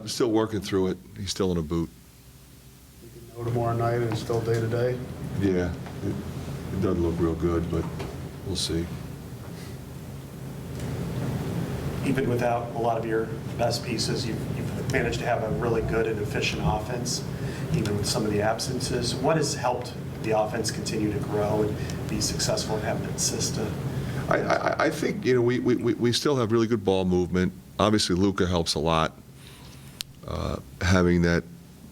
Still working through it. He's still in a boot. You can know tomorrow night and it's still day to day. Yeah, it doesn't look real good, but we'll see. Even without a lot of your best pieces, you've managed to have a really good and efficient offense, even with some of the absences. What has helped the offense continue to grow and be successful and have that system? I think, we still have really good ball movement. Obviously, Luka helps a lot, having that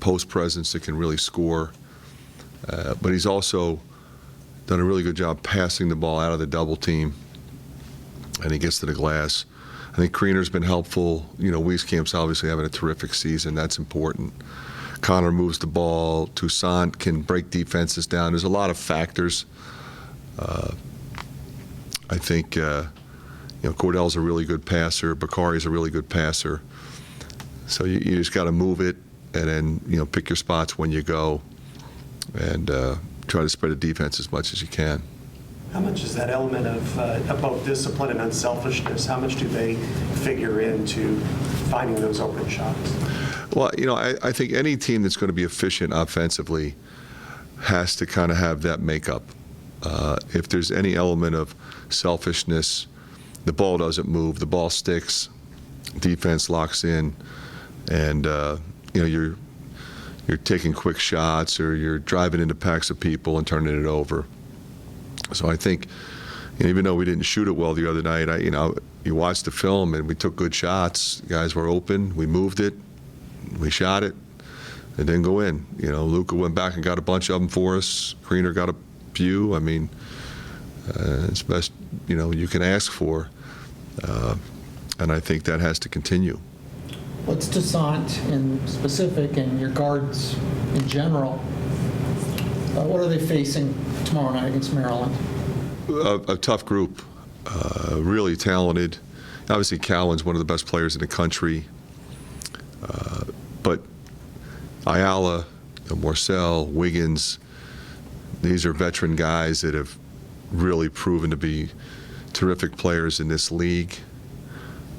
post presence that can really score. But he's also done a really good job passing the ball out of the double team, and he gets to the glass. I think Kriener's been helpful. Wieskamp's obviously having a terrific season. That's important. Connor moves the ball. Toussaint can break defenses down. There's a lot of factors. I think Cordell's a really good passer. Bakari's a really good passer. So you just got to move it, and then pick your spots when you go, and try to spread the defense as much as you can. How much is that element of both discipline and unselfishness, how much do they figure into finding those open shots? Well, I think any team that's going to be efficient offensively has to kind of have that makeup. If there's any element of selfishness, the ball doesn't move, the ball sticks, defense locks in, and you're taking quick shots, or you're driving into packs of people and turning it over. So I think, even though we didn't shoot it well the other night, you watched the film and we took good shots. Guys were open. We moved it. We shot it. It didn't go in. Luka went back and got a bunch of them for us. Kriener got a few. It's best you can ask for, and I think that has to continue. What's Toussaint in specific and your guards in general? What are they facing tomorrow night against Maryland? A tough group, really talented. Obviously, Cowan's one of the best players in the country, but Ayala, Morcell, Wiggins, these are veteran guys that have really proven to be terrific players in this league.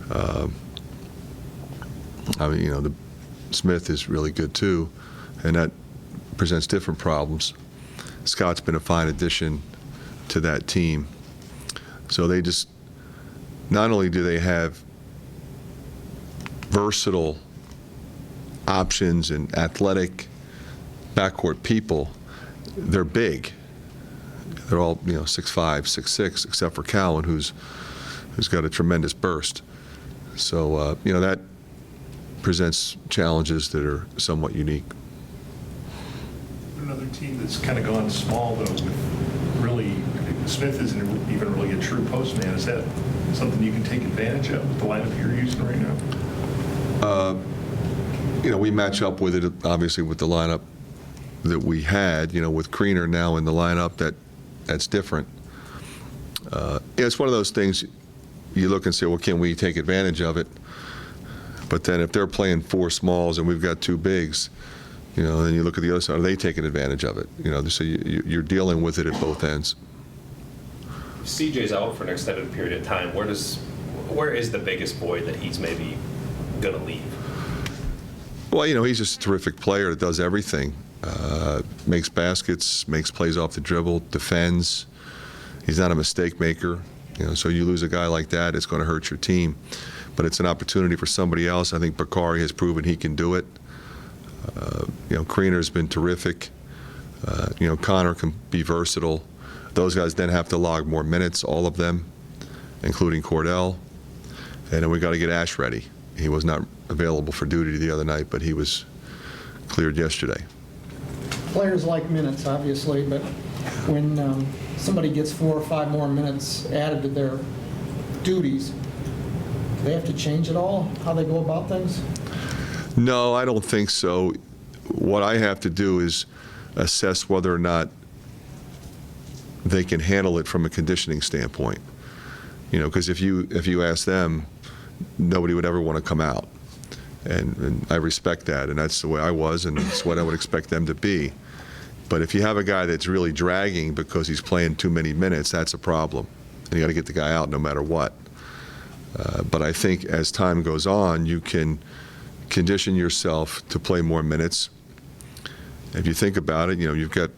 The Smith is really good too, and that presents different problems. Scott's been a fine addition to that team. So they just, not only do they have versatile options and athletic backcourt people, they're big. They're all 6'5", 6'6", except for Cowan, who's got a tremendous burst. So that presents challenges that are somewhat unique. Another team that's kind of gone small, though, with really, Smith isn't even really a true postman. Is that something you can take advantage of with the lineup you're using right now? We match up with it, obviously, with the lineup that we had. With Kriener now in the lineup, that's different. It's one of those things you look and say, well, can we take advantage of it? But then if they're playing four smalls and we've got two bigs, then you look at the other side, are they taking advantage of it? So you're dealing with it at both ends. CJ's out for an extended period of time. Where is the biggest void that he's maybe going to leave? Well, he's just a terrific player that does everything. Makes baskets, makes plays off the dribble, defends. He's not a mistake maker. So you lose a guy like that, it's going to hurt your team. But it's an opportunity for somebody else. I think Bakari has proven he can do it. Kriener's been terrific. Connor can be versatile. Those guys then have to log more minutes, all of them, including Cordell. And then we got to get Ash ready. He was not available for duty the other night, but he was cleared yesterday. Players like minutes, obviously, but when somebody gets 4 or 5 more minutes added to their duties, do they have to change at all, how they go about things? No, I don't think so. What I have to do is assess whether or not they can handle it from a conditioning standpoint. Because if you ask them, nobody would ever want to come out. And I respect that, and that's the way I was, and it's what I would expect them to be. But if you have a guy that's really dragging because he's playing too many minutes, that's a problem. And you got to get the guy out no matter what. But I think as time goes on, you can condition yourself to play more minutes. If you think about it, you've got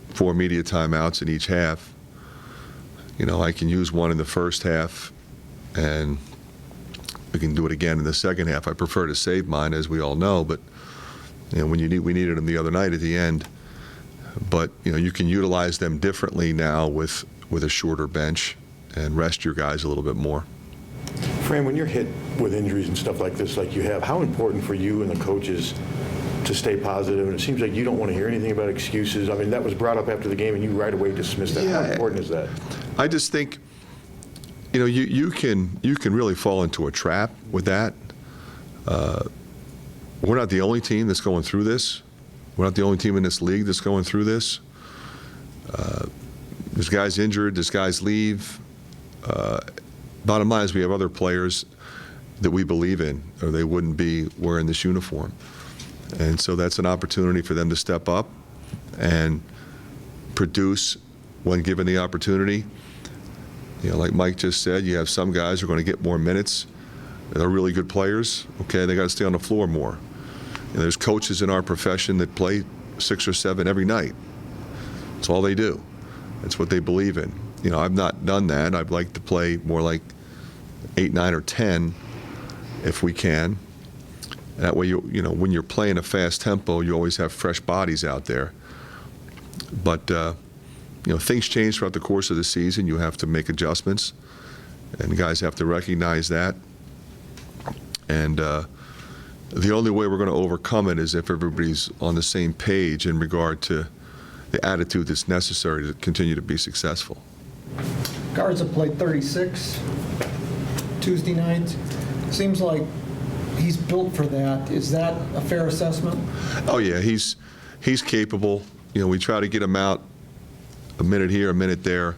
4 media timeouts in each half. I can use one in the first half, and we can do it again in the second half. I prefer to save mine, as we all know, but we needed them the other night at the end. But you can utilize them differently now with a shorter bench and rest your guys a little bit more. Fran, when you're hit with injuries and stuff like this, like you have, how important for you and the coaches to stay positive? And it seems like you don't want to hear anything about excuses. I mean, that was brought up after the game, and you right away dismissed that. Yeah, How important is that? I just think, you can really fall into a trap with that. We're not the only team that's going through this. We're not the only team in this league that's going through this. There's guys injured, there's guys leave. Bottom line is we have other players that we believe in, or they wouldn't be wearing this uniform. And so that's an opportunity for them to step up and produce when given the opportunity. Like Mike just said, you have some guys who are going to get more minutes. They're really good players. Okay, they got to stay on the floor more. There's coaches in our profession that play 6 or 7 every night. That's all they do. That's what they believe in. I've not done that. I'd like to play more like 8, 9, or 10 if we can. That way, when you're playing a fast tempo, you always have fresh bodies out there. But things change throughout the course of the season. You have to make adjustments, and guys have to recognize that. And the only way we're going to overcome it is if everybody's on the same page in regard to the attitude that's necessary to continue to be successful. Guards have played 36 Tuesday nights. Seems like he's built for that. Is that a fair assessment? Oh yeah, he's capable. We try to get him out a minute here, a minute there.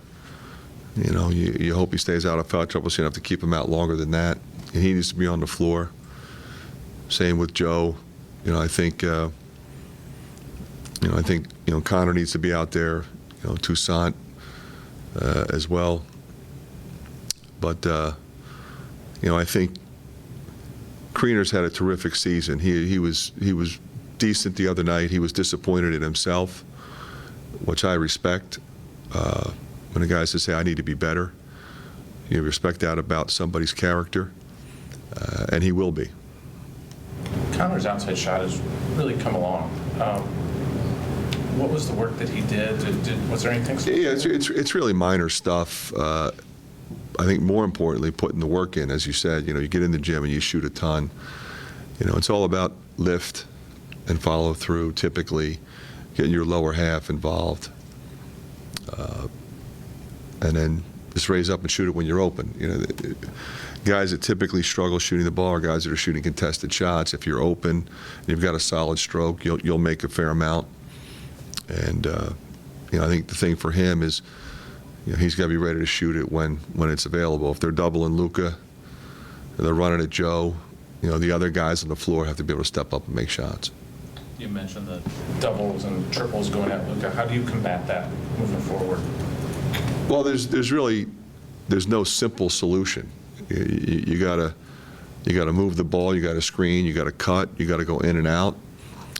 You hope he stays out of foul trouble, so you don't have to keep him out longer than that. And he needs to be on the floor. Same with Joe. I think Connor needs to be out there. Toussaint as well. But I think Kriener's had a terrific season. He was decent the other night. He was disappointed in himself, which I respect. When a guy says, "Hey, I need to be better," you respect that about somebody's character, and he will be. Connor's outside shot has really come along. What was the work that he did? Was there anything? Yeah, it's really minor stuff. I think more importantly, putting the work in. As you said, you get in the gym and you shoot a ton. It's all about lift and follow through. Typically, getting your lower half involved, and then just raise up and shoot it when you're open. Guys that typically struggle shooting the ball are guys that are shooting contested shots. If you're open and you've got a solid stroke, you'll make a fair amount. And I think the thing for him is, he's got to be ready to shoot it when it's available. If they're doubling Luka, they're running at Joe, the other guys on the floor have to be able to step up and make shots. You mentioned the doubles and triples going at Luka. How do you combat that moving forward? Well, there's no simple solution. You gotta move the ball, you gotta screen, you gotta cut, you gotta go in and out.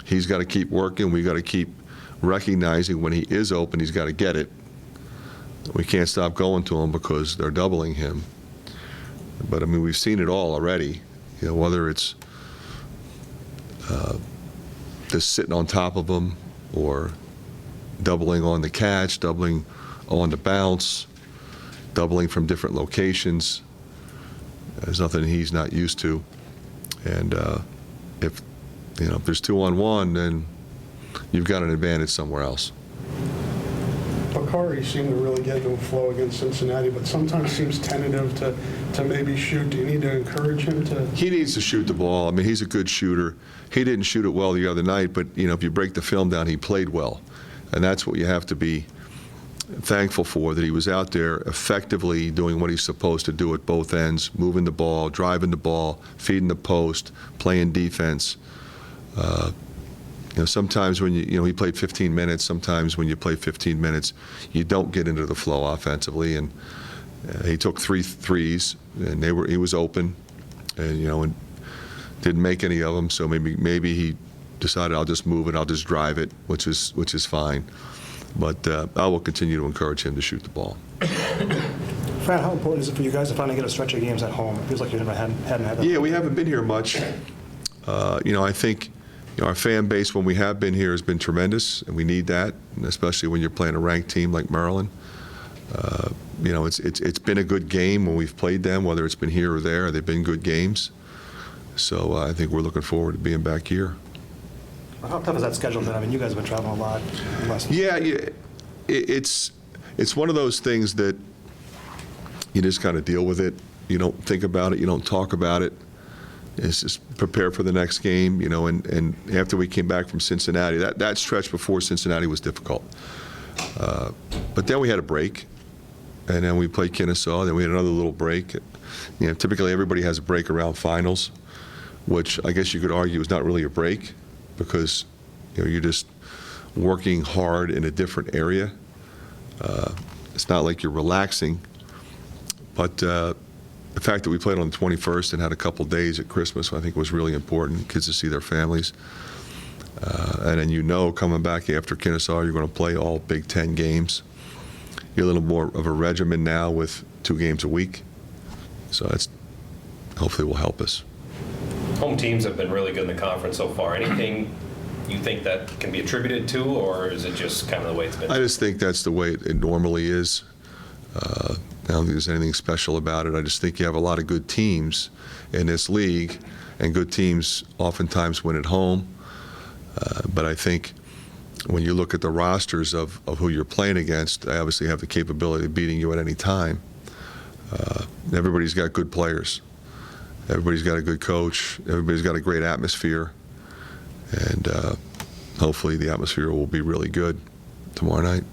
He's got to keep working. We got to keep recognizing when he is open, he's got to get it. We can't stop going to him because they're doubling him. But we've seen it all already. Whether it's just sitting on top of him, or doubling on the catch, doubling on the bounce, doubling from different locations. There's nothing he's not used to. And if there's 2-on-1, then you've got an advantage somewhere else. Bakari seemed to really get into a flow against Cincinnati, but sometimes seems tentative to maybe shoot. Do you need to encourage him to? He needs to shoot the ball. He's a good shooter. He didn't shoot it well the other night, but if you break the film down, he played well. And that's what you have to be thankful for, that he was out there effectively doing what he's supposed to do at both ends, moving the ball, driving the ball, feeding the post, playing defense. Sometimes when he played 15 minutes, sometimes when you play 15 minutes, you don't get into the flow offensively. And he took 3 threes, and he was open. And didn't make any of them, so maybe he decided I'll just move it, I'll just drive it, which is fine. But I will continue to encourage him to shoot the ball. Fran, how important is it for you guys to finally get a stretch of games at home? It feels like you never hadn't had that. Yeah, we haven't been here much. I think our fan base when we have been here has been tremendous, and we need that, and especially when you're playing a ranked team like Maryland. It's been a good game when we've played them, whether it's been here or there. They've been good games. So I think we're looking forward to being back here. How tough is that schedule then? I mean, you guys have been traveling a lot. Yeah, it's one of those things that you just kind of deal with it. You don't think about it. You don't talk about it. It's just prepare for the next game, and after we came back from Cincinnati, that stretch before Cincinnati was difficult. But then we had a break, and then we played Kennesaw, then we had another little break. Typically everybody has a break around finals, which I guess you could argue is not really a break because you're just working hard in a different area. It's not like you're relaxing, but the fact that we played on the 21st and had a couple days at Christmas, I think was really important. Kids to see their families. And then coming back after Kennesaw, you're going to play all Big Ten games. You're a little more of a regimen now with 2 games a week. So that's hopefully will help us. Home teams have been really good in the conference so far. Anything you think that can be attributed to, or is it just kind of the way it's been? I just think that's the way it normally is. I don't think there's anything special about it. I just think you have a lot of good teams in this league, and good teams oftentimes win at home. But I think when you look at the rosters of who you're playing against, they obviously have the capability of beating you at any time. Everybody's got good players. Everybody's got a good coach. Everybody's got a great atmosphere. And hopefully the atmosphere will be really good tomorrow night.